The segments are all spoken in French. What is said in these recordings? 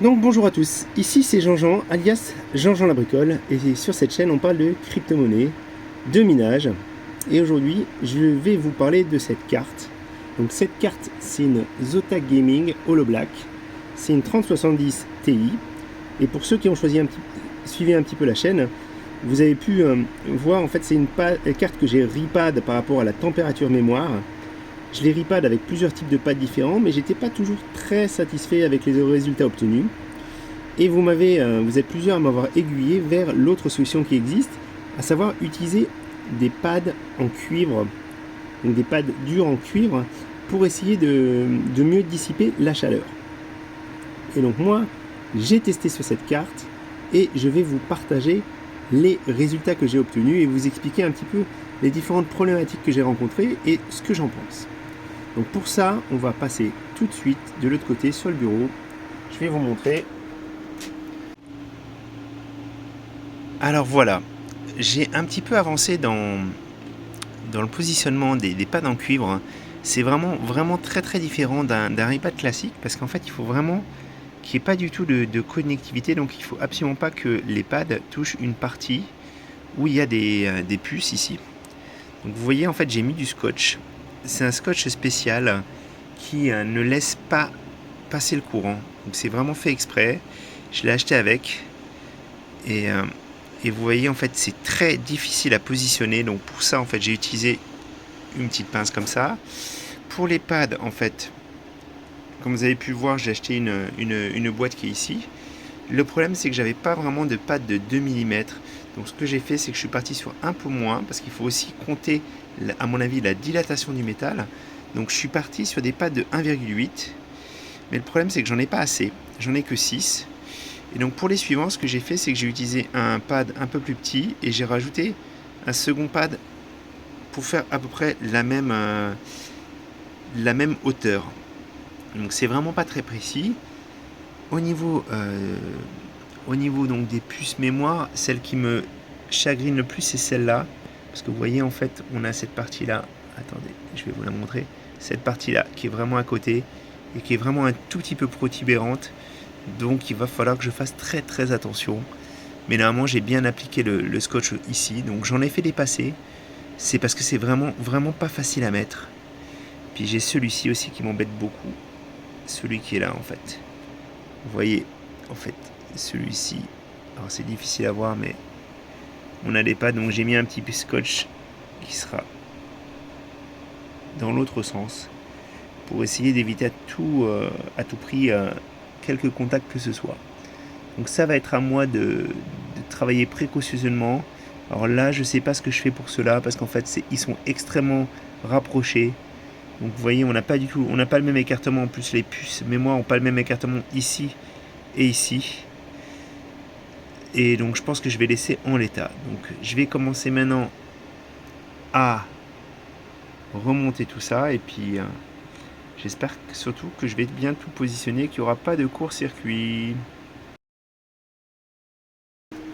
Donc bonjour à tous, ici c'est Jean-Jean, alias Jean-Jean la bricole, et sur cette chaîne on parle de crypto-monnaie, de minage, et aujourd'hui je vais vous parler de cette carte. Donc cette carte c'est une Zotac Gaming Holo Black, c'est une 3070 Ti, et pour ceux qui ont suivi un petit peu la chaîne, vous avez pu voir en fait c'est une carte que j'ai repad par rapport à la température mémoire. Je l'ai repad avec plusieurs types de pads différents, mais j'étais pas toujours très satisfait avec les résultats obtenus. Et vous êtes plusieurs à m'avoir aiguillé vers l'autre solution qui existe, à savoir utiliser des pads en cuivre, donc des pads durs en cuivre, pour essayer de mieux dissiper la chaleur. Et donc moi, j'ai testé sur cette carte et je vais vous partager les résultats que j'ai obtenus et vous expliquer un petit peu les différentes problématiques que j'ai rencontrées et ce que j'en pense. Donc pour ça, on va passer tout de suite de l'autre côté sur le bureau. Je vais vous montrer. Alors voilà, j'ai un petit peu avancé dans le positionnement des pads en cuivre. C'est vraiment très différent d'un iPad classique parce qu'en fait il faut vraiment qu'il n'y ait pas du tout de connectivité, donc il ne faut absolument pas que les pads touchent une partie où il y a des puces ici. Donc vous voyez en fait j'ai mis du scotch. C'est un scotch spécial qui ne laisse pas passer le courant. Donc c'est vraiment fait exprès. Je l'ai acheté avec. Et vous voyez en fait c'est très difficile à positionner. Donc pour ça en fait j'ai utilisé une petite pince comme ça. Pour les pads en fait, comme vous avez pu voir, j'ai acheté une boîte qui est ici. Le problème c'est que j'avais pas vraiment de pads de 2 mm. Donc ce que j'ai fait c'est que je suis parti sur un peu moins parce qu'il faut aussi compter à mon avis la dilatation du métal. Donc je suis parti sur des pads de 1,8. Mais le problème c'est que j'en ai pas assez. J'en ai que 6. Et donc pour les suivants, ce que j'ai fait c'est que j'ai utilisé un pad un peu plus petit et j'ai rajouté un second pad pour faire à peu près la même hauteur. Donc c'est vraiment pas très précis. Au niveau donc des puces mémoire, celle qui me chagrine le plus c'est celle-là. Parce que vous voyez en fait on a cette partie-là. Attendez, je vais vous la montrer. Cette partie-là qui est vraiment à côté et qui est vraiment un tout petit peu protubérante. Donc il va falloir que je fasse très attention. Mais normalement j'ai bien appliqué le scotch ici. Donc j'en ai fait dépasser. C'est parce que c'est vraiment pas facile à mettre. Puis j'ai celui-ci aussi qui m'embête beaucoup. Celui qui est là en fait. Vous voyez en fait celui-ci. Alors c'est difficile à voir mais on a des pads. Donc j'ai mis un petit peu scotch qui sera dans l'autre sens. Pour essayer d'éviter à tout prix quelques contacts que ce soit. Donc ça va être à moi de travailler précautionneusement. Alors là, je sais pas ce que je fais pour cela parce qu'en fait, ils sont extrêmement rapprochés. Donc vous voyez, on n'a pas le même écartement. En plus, les puces mémoire n'ont pas le même écartement ici et ici. Et donc je pense que je vais laisser en l'état. Donc je vais commencer maintenant à remonter tout ça et puis j'espère surtout que je vais bien tout positionner, qu'il n'y aura pas de court-circuit.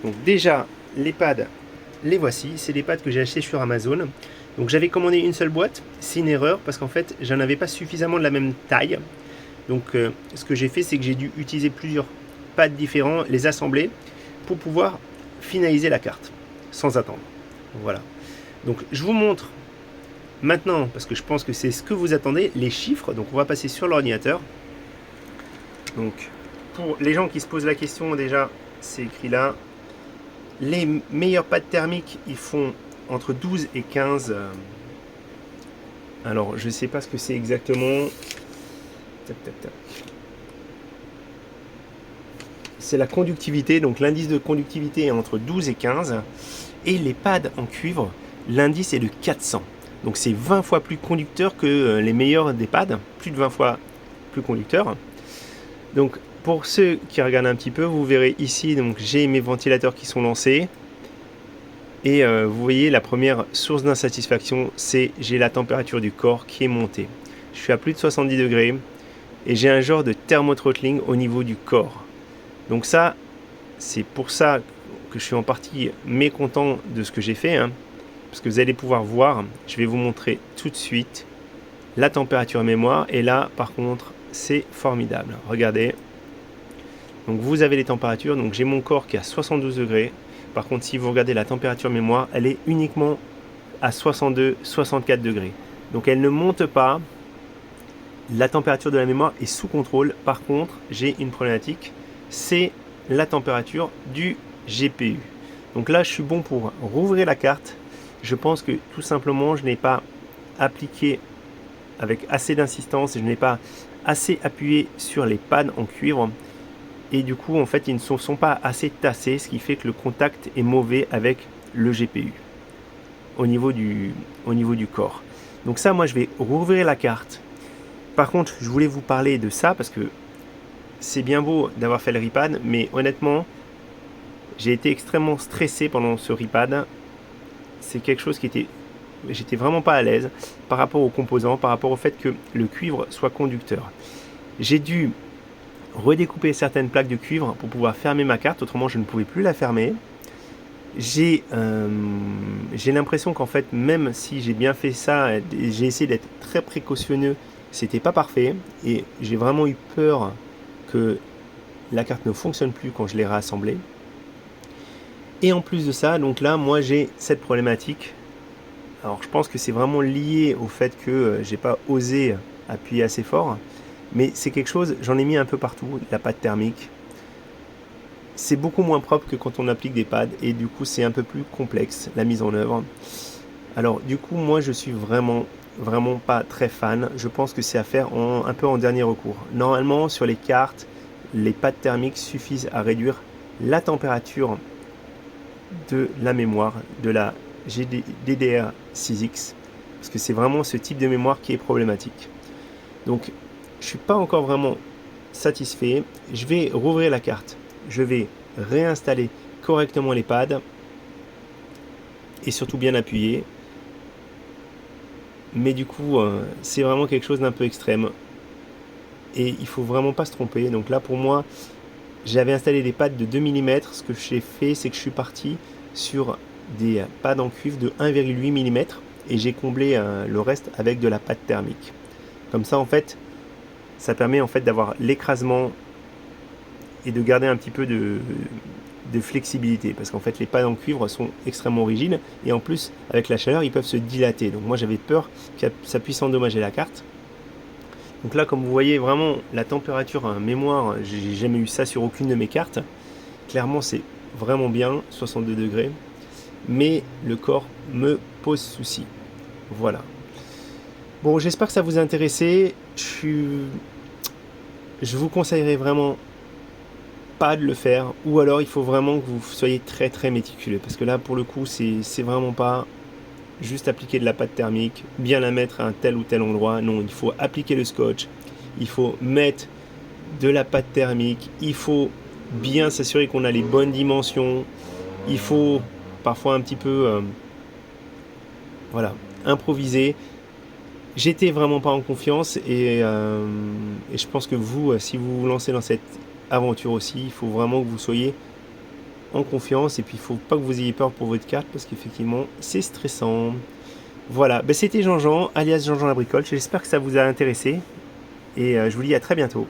Donc déjà, les pads, les voici. C'est les pads que j'ai achetés sur Amazon. Donc j'avais commandé une seule boîte. C'est une erreur parce qu'en fait, j'en avais pas suffisamment de la même taille. Donc ce que j'ai fait, c'est que j'ai dû utiliser plusieurs pads différents, les assembler pour pouvoir finaliser la carte sans attendre. Voilà. Donc je vous montre maintenant, parce que je pense que c'est ce que vous attendez, les chiffres. Donc on va passer sur l'ordinateur. Donc pour les gens qui se posent la question, déjà, c'est écrit là. Les meilleurs pads thermiques, ils font entre 12 et 15. Alors, je ne sais pas ce que c'est exactement. C'est la conductivité. Donc, l'indice de conductivité est entre 12 et 15. Et les pads en cuivre, l'indice est de 400. Donc, c'est 20 fois plus conducteur que les meilleurs des pads. Plus de 20 fois plus conducteur. Donc, pour ceux qui regardent un petit peu, vous verrez ici, donc j'ai mes ventilateurs qui sont lancés. Et vous voyez, la première source d'insatisfaction, c'est j'ai la température du corps qui est montée. Je suis à plus de 70 degrés et j'ai un genre de thermothrottling au niveau du corps. Donc ça, c'est pour ça que je suis en partie mécontent de ce que j'ai fait. Parce que vous allez pouvoir voir, je vais vous montrer tout de suite la température mémoire. Et là, par contre, c'est formidable. Regardez. Donc vous avez les températures, donc j'ai mon corps qui est à 72 degrés. Par contre, si vous regardez la température mémoire, elle est uniquement à 62-64 degrés. Donc elle ne monte pas. La température de la mémoire est sous contrôle. Par contre, j'ai une problématique, c'est la température du GPU. Donc là, je suis bon pour rouvrir la carte. Je pense que tout simplement, je n'ai pas appliqué avec assez d'insistance, je n'ai pas assez appuyé sur les pads en cuivre. Et du coup, en fait, ils ne sont pas assez tassés, ce qui fait que le contact est mauvais avec le GPU au niveau du corps. Donc ça, moi, je vais rouvrir la carte. Par contre, je voulais vous parler de ça parce que c'est bien beau d'avoir fait le ripad, mais honnêtement, j'ai été extrêmement stressé pendant ce ripad. C'est quelque chose qui était... J'étais vraiment pas à l'aise par rapport aux composants, par rapport au fait que le cuivre soit conducteur. J'ai dû redécouper certaines plaques de cuivre pour pouvoir fermer ma carte, autrement je ne pouvais plus la fermer. J'ai l'impression qu'en fait, même si j'ai bien fait ça, j'ai essayé d'être très précautionneux, c'était pas parfait et j'ai vraiment eu peur que la carte ne fonctionne plus quand je l'ai réassemblée. Et en plus de ça, donc là, moi j'ai cette problématique. Alors je pense que c'est vraiment lié au fait que j'ai pas osé appuyer assez fort, mais c'est quelque chose, j'en ai mis un peu partout, la pâte thermique. C'est beaucoup moins propre que quand on applique des pads et du coup c'est un peu plus complexe la mise en œuvre. Alors du coup moi je suis vraiment pas très fan. Je pense que c'est à faire un peu en dernier recours. Normalement sur les cartes, les pads thermiques suffisent à réduire la température de la mémoire, de la DDR6X, parce que c'est vraiment ce type de mémoire qui est problématique. Donc je suis pas encore vraiment satisfait. Je vais rouvrir la carte, je vais réinstaller correctement les pads et surtout bien appuyer. Mais du coup c'est vraiment quelque chose d'un peu extrême et il faut vraiment pas se tromper. Donc là pour moi, j'avais installé des pads de 2 mm. Ce que j'ai fait, c'est que je suis parti sur des pads en cuivre de 1,8 mm et j'ai comblé le reste avec de la pâte thermique. Comme ça en fait, ça permet en fait d'avoir l'écrasement et de garder un petit peu de flexibilité, parce qu'en fait les pads en cuivre sont extrêmement rigides et en plus avec la chaleur ils peuvent se dilater. Donc moi j'avais peur que ça puisse endommager la carte. Donc là comme vous voyez vraiment la température mémoire, j'ai jamais eu ça sur aucune de mes cartes. Clairement c'est vraiment bien, 62 degrés, mais le corps me pose souci. Voilà. Bon, j'espère que ça vous a intéressé. Je vous conseillerais vraiment pas de le faire, ou alors il faut vraiment que vous soyez très méticuleux, parce que là pour le coup c'est vraiment pas juste appliquer de la pâte thermique, bien la mettre à un tel ou tel endroit. Non, il faut appliquer le scotch, il faut mettre de la pâte thermique, il faut bien s'assurer qu'on a les bonnes dimensions, il faut parfois un petit peu voilà, improviser. J'étais vraiment pas en confiance et je pense que vous, si vous vous lancez dans cette aventure aussi, il faut vraiment que vous soyez en confiance et puis il faut pas que vous ayez peur pour votre carte, parce qu'effectivement c'est stressant. Voilà, ben, c'était Jean-Jean alias Jean-Jean la bricole, j'espère que ça vous a intéressé et je vous dis à très bientôt.